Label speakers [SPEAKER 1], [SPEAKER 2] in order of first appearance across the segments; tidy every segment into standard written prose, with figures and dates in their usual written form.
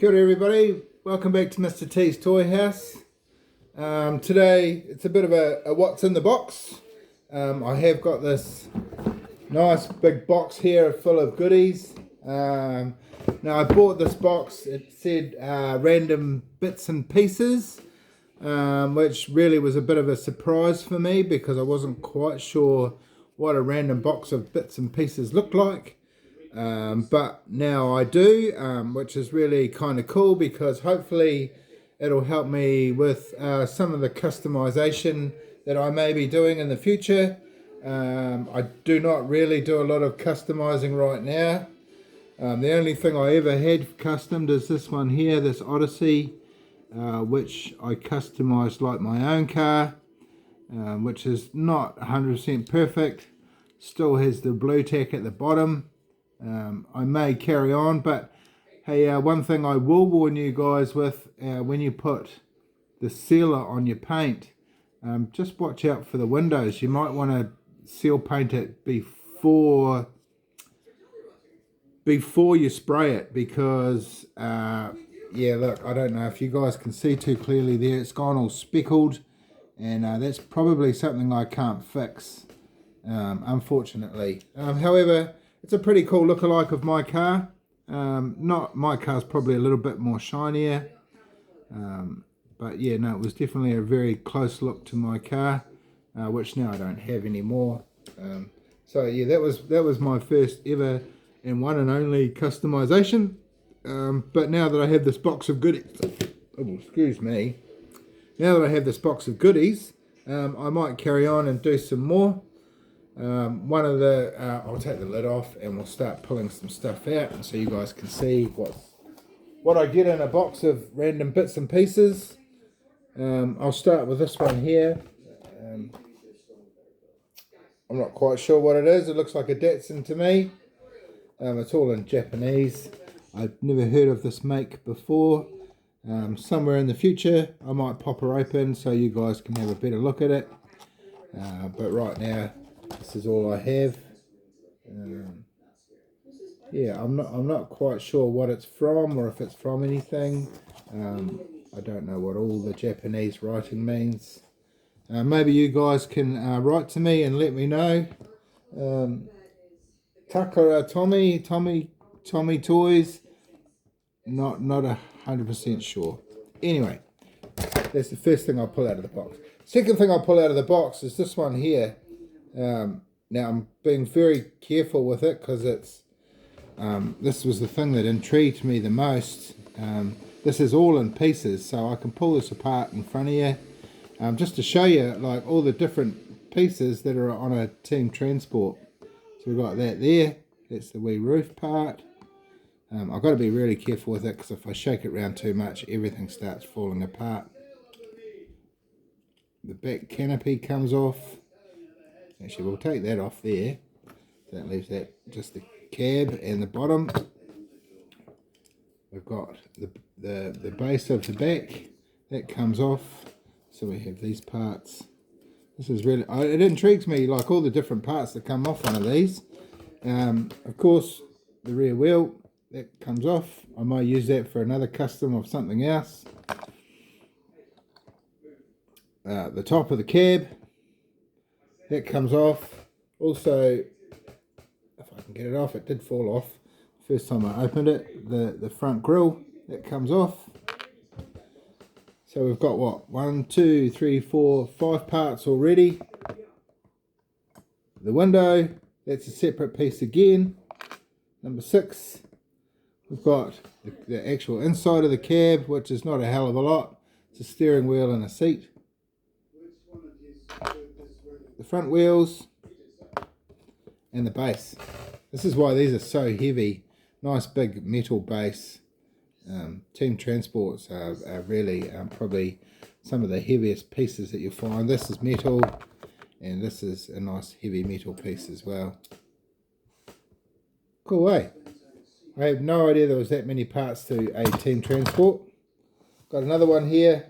[SPEAKER 1] Kia ora everybody, welcome back to Mr. T's Toy House. Today it's a bit of a what's in the box. I have got this nice big box here full of goodies. Now I bought this box, it said random bits and pieces, which really was a bit of a surprise for me because I wasn't quite sure what a random box of bits and pieces looked like. But now I do, which is really kind of cool because hopefully it'll help me with some of the customization that I may be doing in the future. I do not really do a lot of customizing right now. The only thing I ever had customed is this one here, this Odyssey, which I customized like my own car, which is not 100% perfect. Still has the blue tack at the bottom. I may carry on, but hey, one thing I will warn you guys with, when you put the sealer on your paint, just watch out for the windows. You might want to seal paint it before you spray it because yeah, look, I don't know if you guys can see too clearly there, it's gone all speckled, and that's probably something I can't fix, unfortunately. However, it's a pretty cool lookalike of my car. Not my car's probably a little bit more shinier, but yeah, no, it was definitely a very close look to my car, which now I don't have anymore. So yeah, that was my first ever and one and only customization. But now that I have this box of goodies, oh, excuse me. Now that I have this box of goodies, I might carry on and do some more. One of the I'll take the lid off and we'll start pulling some stuff out, and so you guys can see what I get in a box of random bits and pieces. I'll start with this one here. I'm not quite sure what it is. It looks like a Datsun to me. It's all in Japanese. I've never heard of this make before. Somewhere in the future I might pop her open so you guys can have a better look at it. But right now, this is all I have. Yeah, I'm not quite sure what it's from or if it's from anything. I don't know what all the Japanese writing means. Maybe you guys can write to me and let me know. Takara Tommy Toys. Not 100% sure. Anyway, that's the first thing I'll pull out of the box. Second thing I'll pull out of the box is this one here. Now I'm being very careful with it because it's this was the thing that intrigued me the most. This is all in pieces, so I can pull this apart in front of you, just to show you like all the different pieces that are on a Team Transport. So we've got that there. That's the wee roof part. I've got to be really careful with it because if I shake it around too much, everything starts falling apart. The back canopy comes off. Actually, we'll take that off there. That leaves that just the cab and the bottom. We've got the base of the back that comes off. So we have these parts. This is really, it intrigues me, like all the different parts that come off one of these. Of course, the rear wheel that comes off. I might use that for another custom of something else. The top of the cab, that comes off. Also, if I can get it off, it did fall off first time I opened it. The front grille, that comes off. So we've got what, 1, 2, 3, 4, 5 parts already. The window, that's a separate piece again. Number 6, we've got the actual inside of the cab, which is not a hell of a lot. It's a steering wheel and a seat. The front wheels and the base. This is why these are so heavy. Nice big metal base. Team Transports are really probably some of the heaviest pieces that you'll find. This is metal, and this is a nice heavy metal piece as well. Cool, eh? I have no idea there was that many parts to a Team Transport. Got another one here.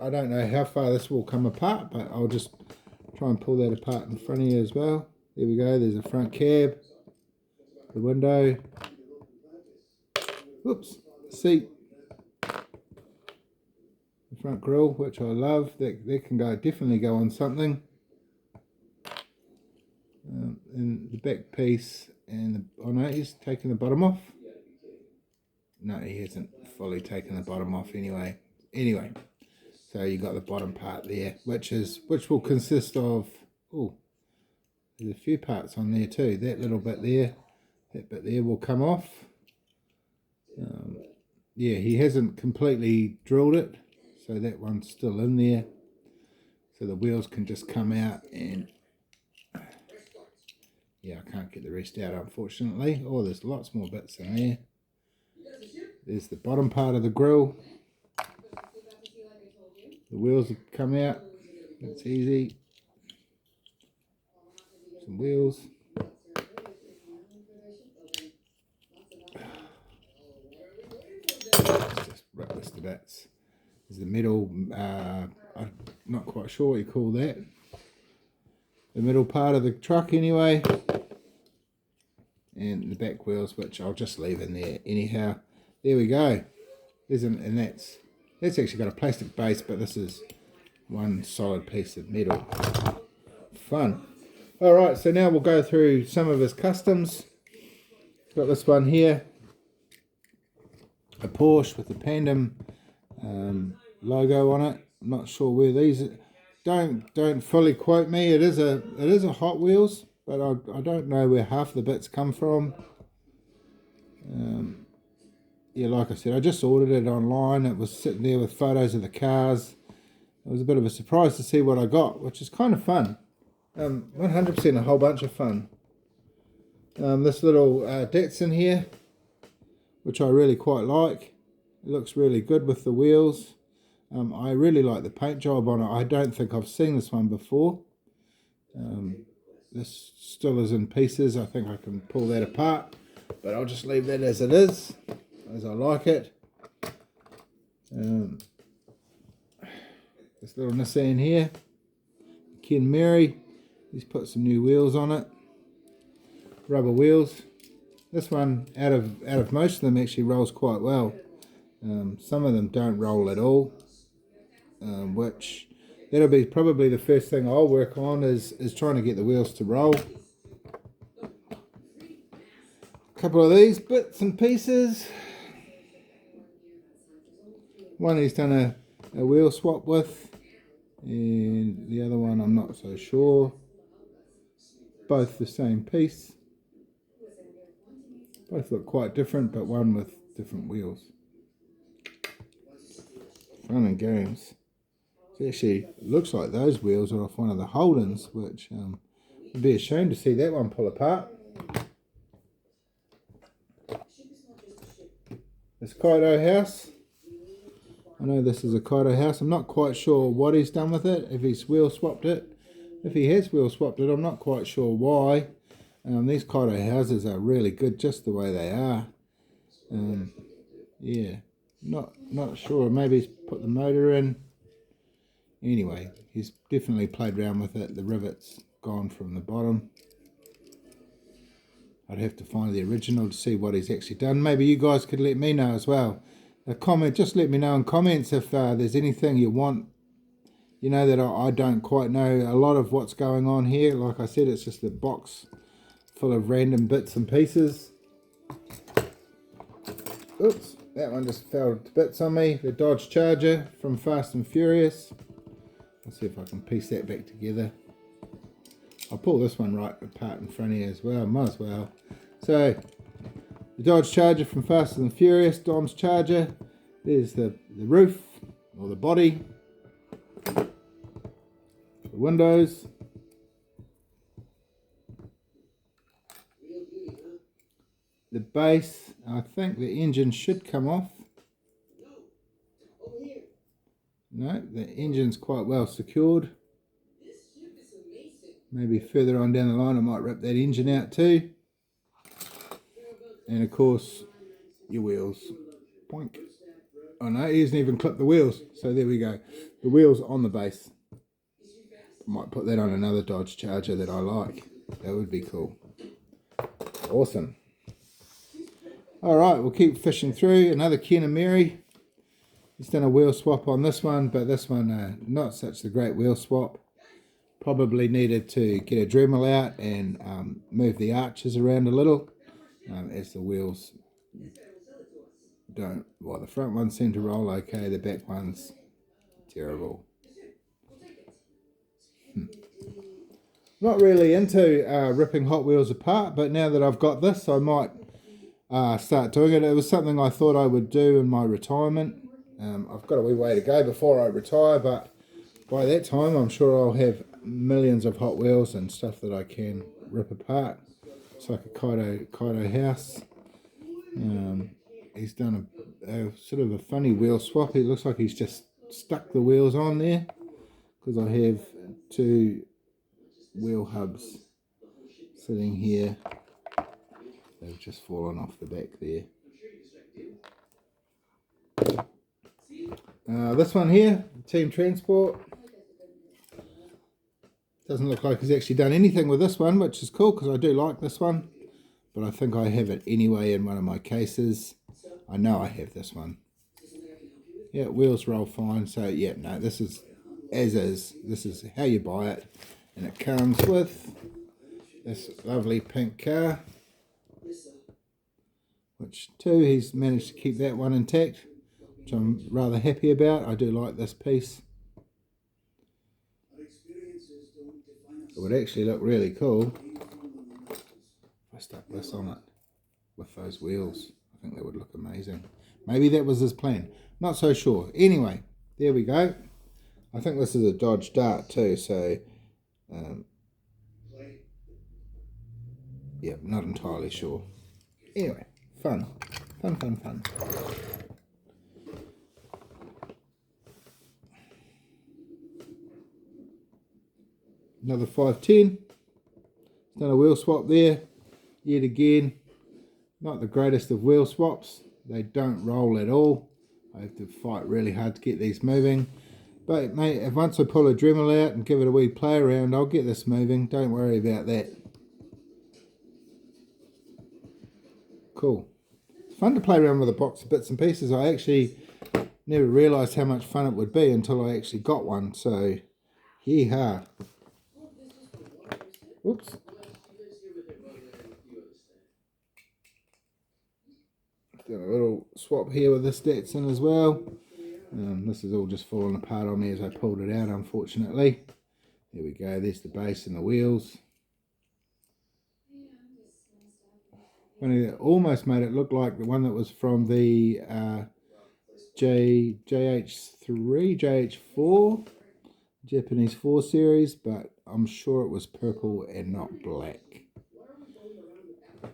[SPEAKER 1] I don't know how far this will come apart, but I'll just try and pull that apart in front of you as well. There we go, there's a front cab, the window, whoops, seat, front grille, which I love. That can definitely go on something. And the back piece, and oh no, he's taken the bottom off. No, he hasn't fully taken the bottom off anyway. So you got the bottom part there, which will consist of, oh, there's a few parts on there too. That little bit there, that bit there will come off. Yeah, he hasn't completely drilled it, so that one's still in there. So the wheels can just come out, and yeah, I can't get the rest out unfortunately. Oh, there's lots more bits in there. There's the bottom part of the grille. The wheels have come out. That's easy. Some wheels. Just rip this to bits. There's the middle, I'm not quite sure what you call that. The middle part of the truck anyway. And the back wheels, which I'll just leave in there anyhow. There we go. And that's actually got a plastic base, but this is one solid piece of metal. Fun. Alright, so now we'll go through some of his customs. Got this one here. A Porsche with the Pandem logo on it. I'm not sure where these are. Don't fully quote me. It is a Hot Wheels, but I don't know where half the bits come from. Yeah, like I said, I just ordered it online. It was sitting there with photos of the cars. It was a bit of a surprise to see what I got, which is kind of fun. 100% a whole bunch of fun. This little Datsun here, which I really quite like. It looks really good with the wheels. I really like the paint job on it. I don't think I've seen this one before. This still is in pieces. I think I can pull that apart, but I'll just leave that as it is, as I like it. This little Nissan here, Ken Mary, he's put some new wheels on it, rubber wheels. This one, out of most of them, actually rolls quite well. Some of them don't roll at all, which that'll be probably the first thing I'll work on is trying to get the wheels to roll. A couple of these bits and pieces. One he's done a wheel swap with, and the other one I'm not so sure. Both the same piece. Both look quite different, but one with different wheels. Fun and games. It actually looks like those wheels are off one of the Holdens, which would be a shame to see that one pull apart. This Kaido house. I know this is a Kaido house. I'm not quite sure what he's done with it, if he's wheel swapped it. If he has wheel swapped it, I'm not quite sure why. These Kaido houses are really good just the way they are. Yeah, not sure. Maybe he's put the motor in. Anyway, he's definitely played around with it. The rivet's gone from the bottom. I'd have to find the original to see what he's actually done. Maybe you guys could let me know as well. Just let me know in comments if there's anything you want, you know, that I don't quite know a lot of what's going on here. Like I said, it's just a box full of random bits and pieces. Oops, that one just fell to bits on me. The Dodge Charger from Fast and Furious. Let's see if I can piece that back together. I'll pull this one right apart in front of you as well, might as well. So, the Dodge Charger from Fast and Furious, Dom's Charger. There's the roof, or the body. The windows. The base. I think the engine should come off. No, the engine's quite well secured. Maybe further on down the line I might rip that engine out too. And of course, your wheels. Boink. Oh no, he hasn't even clipped the wheels. So there we go. The wheels on the base. I might put that on another Dodge Charger that I like. That would be cool. Awesome. Alright, we'll keep fishing through. Another Ken and Mary. He's done a wheel swap on this one, but this one not such a great wheel swap. Probably needed to get a Dremel out and move the arches around a little, as the wheels don't, well, the front ones seem to roll okay, the back one's terrible. Not really into ripping Hot Wheels apart, but now that I've got this, I might start doing it. It was something I thought I would do in my retirement. I've got a wee way to go before I retire, but by that time I'm sure I'll have millions of Hot Wheels and stuff that I can rip apart. It's like a Kaido house. He's done a sort of a funny wheel swap. It looks like he's just stuck the wheels on there, because I have two wheel hubs sitting here. They've just fallen off the back there. This one here, Team Transport. Doesn't look like he's actually done anything with this one, which is cool because I do like this one. But I think I have it anyway in one of my cases. I know I have this one. Yeah, wheels roll fine. So yeah, no, this is as is. This is how you buy it. And it comes with this lovely pink car. Which too, he's managed to keep that one intact, which I'm rather happy about. I do like this piece. It would actually look really cool if I stuck this on it with those wheels. I think that would look amazing. Maybe that was his plan. Not so sure. Anyway, there we go. I think this is a Dodge Dart too, so yeah, not entirely sure. Anyway, fun. Fun. Another 510. Done a wheel swap there. Yet again, not the greatest of wheel swaps. They don't roll at all. I have to fight really hard to get these moving. But mate, if once I pull a Dremel out and give it a wee play around, I'll get this moving. Don't worry about that. Cool. It's fun to play around with a box of bits and pieces. I actually never realised how much fun it would be until I actually got one. So, yee-haw. Oops. Done a little swap here with this Datsun as well. This is all just falling apart on me as I pulled it out, unfortunately. There we go, there's the base and the wheels. Funny, it almost made it look like the one that was from the JH3, JH4, Japanese 4 series, but I'm sure it was purple and not black.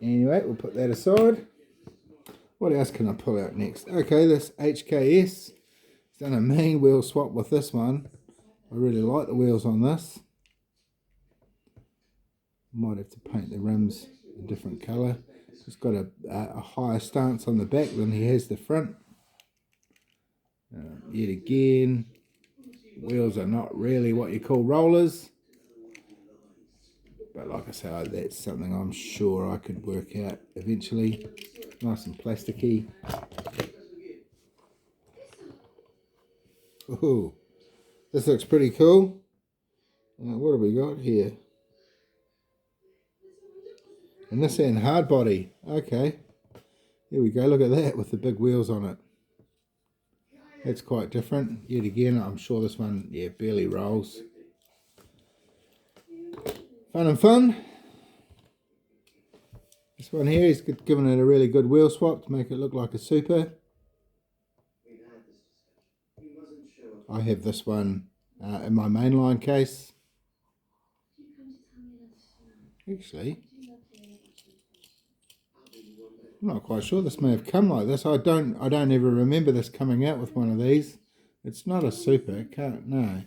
[SPEAKER 1] Anyway, we'll put that aside. What else can I pull out next? Okay, this HKS. It's done a mean wheel swap with this one. I really like the wheels on this. Might have to paint the rims a different colour. It's got a higher stance on the back than he has the front. Yet again, wheels are not really what you call rollers. But like I said, that's something I'm sure I could work out eventually. Nice and plasticky. Ooh, this looks pretty cool. What have we got here? And this in hard body. Okay. Here we go. Look at that with the big wheels on it. That's quite different. Yet again, I'm sure this one, yeah, barely rolls. Fun and fun. This one here, he's given it a really good wheel swap to make it look like a Super. I have this one in my mainline case. Actually, I'm not quite sure. This may have come like this. I don't ever remember this coming out with one of these. It's not a Super. No.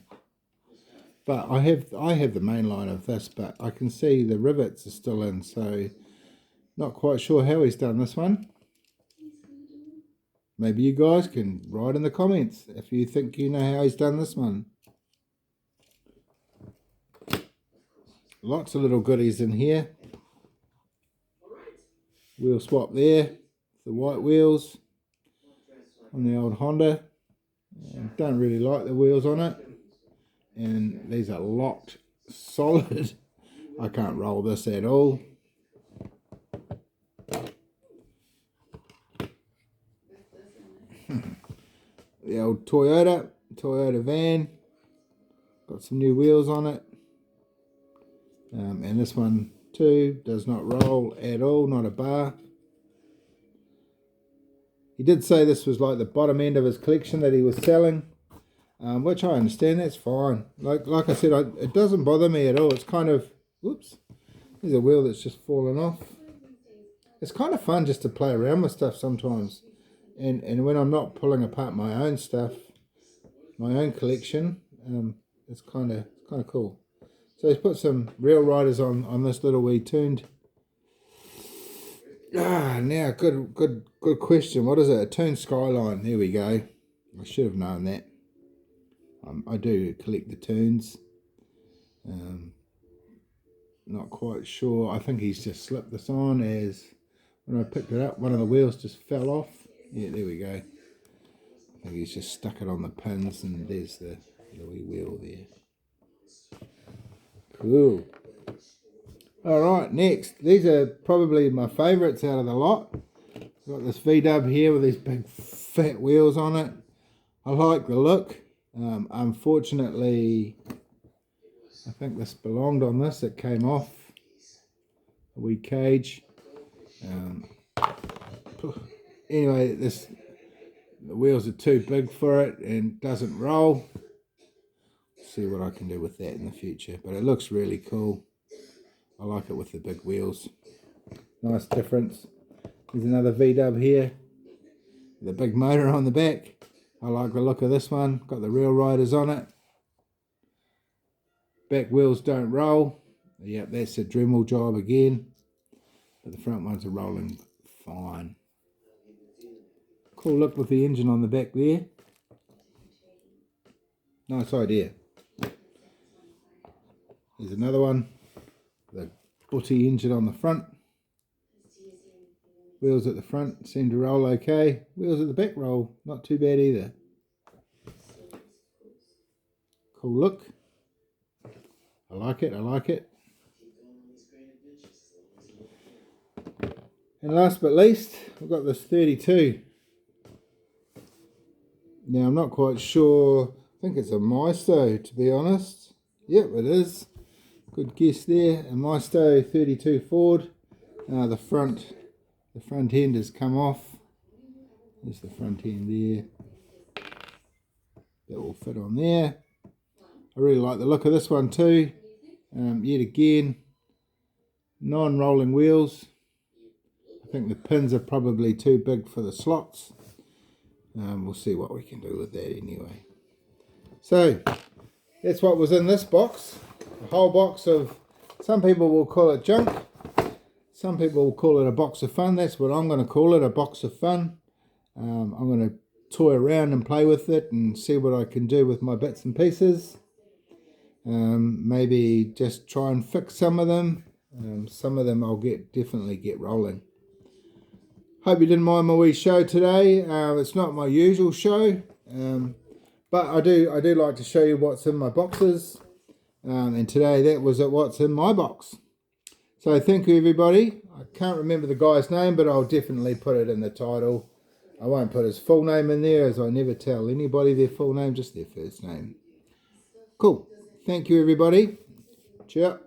[SPEAKER 1] But I have the mainline of this, but I can see the rivets are still in, so not quite sure how he's done this one. Maybe you guys can write in the comments if you think you know how he's done this one. Lots of little goodies in here. Wheel swap there. The white wheels on the old Honda. Don't really like the wheels on it, and these are locked solid. I can't roll this at all. The old Toyota van, got some new wheels on it, and this one too does not roll at all, not a bar. He did say this was like the bottom end of his collection that he was selling, which I understand. That's fine. Like I said, it doesn't bother me at all. It's kind of, whoops, there's a wheel that's just fallen off. It's kind of fun just to play around with stuff sometimes. And when I'm not pulling apart my own stuff, my own collection, it's kind of cool. So he's put some rail riders on this little wee tuned. Now good question. What is it? A tuned Skyline. There we go. I should have known that. I do collect the tunes. Not quite sure. I think he's just slipped this on as when I picked it up, one of the wheels just fell off. Yeah, there we go. I think he's just stuck it on the pins, and there's the wee wheel there. Cool. Alright, next. These are probably my favourites out of the lot. Got this V-dub here with these big fat wheels on it. I like the look. Unfortunately, I think this belonged on this. It came off. A wee cage. Anyway, the wheels are too big for it and doesn't roll. See what I can do with that in the future. But it looks really cool. I like it with the big wheels. Nice difference. There's another V-dub here. The big motor on the back. I like the look of this one. Got the rail riders on it. Back wheels don't roll. Yep, that's a Dremel job again. But the front ones are rolling fine. Cool look with the engine on the back there. Nice idea. There's another one. The Butty engine on the front. Wheels at the front seem to roll okay. Wheels at the back roll not too bad either. Cool look. I like it, I like it. And last but least, we've got this 32. Now I'm not quite sure, I think it's a Maisto to be honest. Yep, it is. Good guess there. A Maisto 32 Ford. The front end has come off. There's the front end there. That will fit on there. I really like the look of this one too. Yet again, non-rolling wheels. I think the pins are probably too big for the slots. We'll see what we can do with that anyway. So, that's what was in this box. A whole box of, some people will call it junk. Some people will call it a box of fun. That's what I'm going to call it, a box of fun. I'm going to toy around and play with it and see what I can do with my bits and pieces. Maybe just try and fix some of them. Some of them I'll definitely get rolling. Hope you didn't mind my wee show today. It's not my usual show, but I do like to show you what's in my boxes. And today that was what's in my box. So thank you everybody. I can't remember the guy's name, but I'll definitely put it in the title. I won't put his full name in there, as I never tell anybody their full name, just their first name. Cool. Thank you everybody. Ciao.